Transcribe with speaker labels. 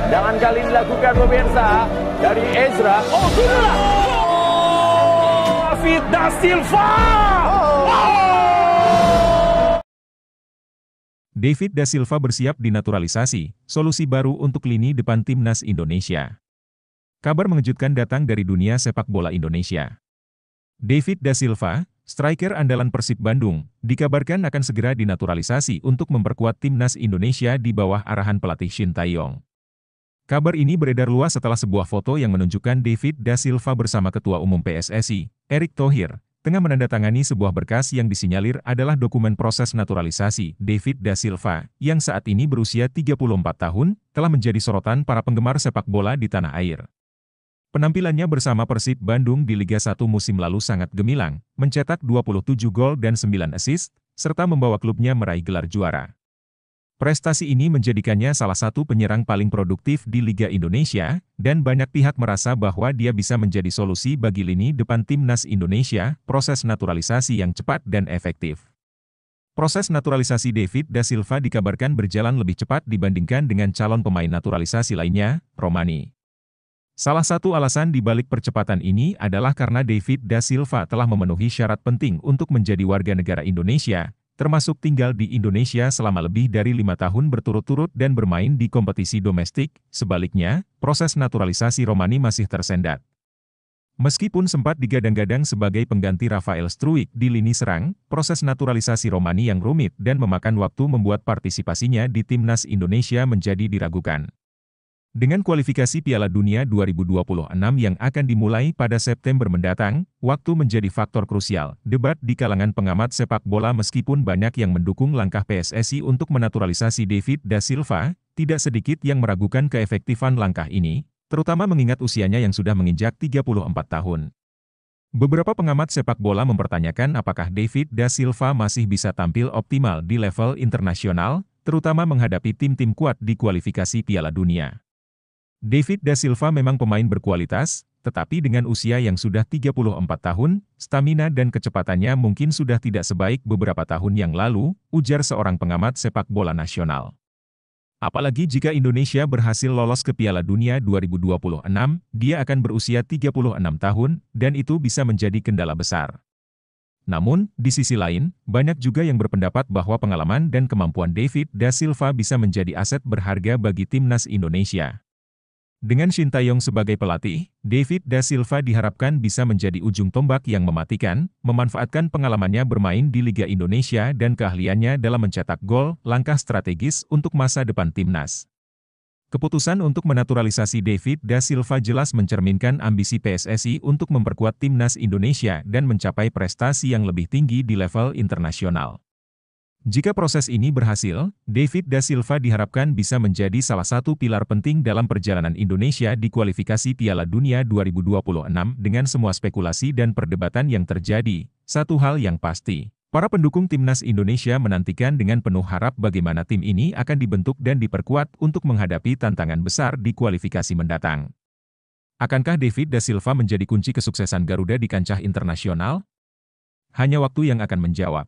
Speaker 1: Jangan kali dilakukan pemirsa dari Ezra. Oh, itulah. David da Silva.
Speaker 2: David da Silva bersiap dinaturalisasi, solusi baru untuk lini depan timnas Indonesia. Kabar mengejutkan datang dari dunia sepak bola Indonesia. David da Silva, striker andalan Persib Bandung, dikabarkan akan segera dinaturalisasi untuk memperkuat timnas Indonesia di bawah arahan pelatih Shin Tae-yong. Kabar ini beredar luas setelah sebuah foto yang menunjukkan David da Silva bersama Ketua Umum PSSI, Erick Thohir, tengah menandatangani sebuah berkas yang disinyalir adalah dokumen proses naturalisasi. David da Silva, yang saat ini berusia 34 tahun, telah menjadi sorotan para penggemar sepak bola di tanah air. Penampilannya bersama Persib Bandung di Liga 1 musim lalu sangat gemilang, mencetak 27 gol dan 9 assist, serta membawa klubnya meraih gelar juara. Prestasi ini menjadikannya salah satu penyerang paling produktif di Liga Indonesia, dan banyak pihak merasa bahwa dia bisa menjadi solusi bagi lini depan timnas Indonesia, proses naturalisasi yang cepat dan efektif. Proses naturalisasi David da Silva dikabarkan berjalan lebih cepat dibandingkan dengan calon pemain naturalisasi lainnya, Romani. Salah satu alasan di balik percepatan ini adalah karena David da Silva telah memenuhi syarat penting untuk menjadi warga negara Indonesia, termasuk tinggal di Indonesia selama lebih dari 5 tahun berturut-turut dan bermain di kompetisi domestik. Sebaliknya, proses naturalisasi Romani masih tersendat. Meskipun sempat digadang-gadang sebagai pengganti Rafael Struijk di lini serang, proses naturalisasi Romani yang rumit dan memakan waktu membuat partisipasinya di timnas Indonesia menjadi diragukan. Dengan kualifikasi Piala Dunia 2026 yang akan dimulai pada September mendatang, waktu menjadi faktor krusial. Debat di kalangan pengamat sepak bola meskipun banyak yang mendukung langkah PSSI untuk menaturalisasi David da Silva, tidak sedikit yang meragukan keefektifan langkah ini, terutama mengingat usianya yang sudah menginjak 34 tahun. Beberapa pengamat sepak bola mempertanyakan apakah David da Silva masih bisa tampil optimal di level internasional, terutama menghadapi tim-tim kuat di kualifikasi Piala Dunia. David da Silva memang pemain berkualitas, tetapi dengan usia yang sudah 34 tahun, stamina dan kecepatannya mungkin sudah tidak sebaik beberapa tahun yang lalu, ujar seorang pengamat sepak bola nasional. Apalagi jika Indonesia berhasil lolos ke Piala Dunia 2026, dia akan berusia 36 tahun, dan itu bisa menjadi kendala besar. Namun, di sisi lain, banyak juga yang berpendapat bahwa pengalaman dan kemampuan David da Silva bisa menjadi aset berharga bagi timnas Indonesia. Dengan Shin Tae-yong sebagai pelatih, David da Silva diharapkan bisa menjadi ujung tombak yang mematikan, memanfaatkan pengalamannya bermain di Liga Indonesia dan keahliannya dalam mencetak gol, langkah strategis untuk masa depan timnas. Keputusan untuk menaturalisasi David da Silva jelas mencerminkan ambisi PSSI untuk memperkuat timnas Indonesia dan mencapai prestasi yang lebih tinggi di level internasional. Jika proses ini berhasil, David da Silva diharapkan bisa menjadi salah satu pilar penting dalam perjalanan Indonesia di kualifikasi Piala Dunia 2026 dengan semua spekulasi dan perdebatan yang terjadi. Satu hal yang pasti, para pendukung timnas Indonesia menantikan dengan penuh harap bagaimana tim ini akan dibentuk dan diperkuat untuk menghadapi tantangan besar di kualifikasi mendatang. Akankah David da Silva menjadi kunci kesuksesan Garuda di kancah internasional? Hanya waktu yang akan menjawab.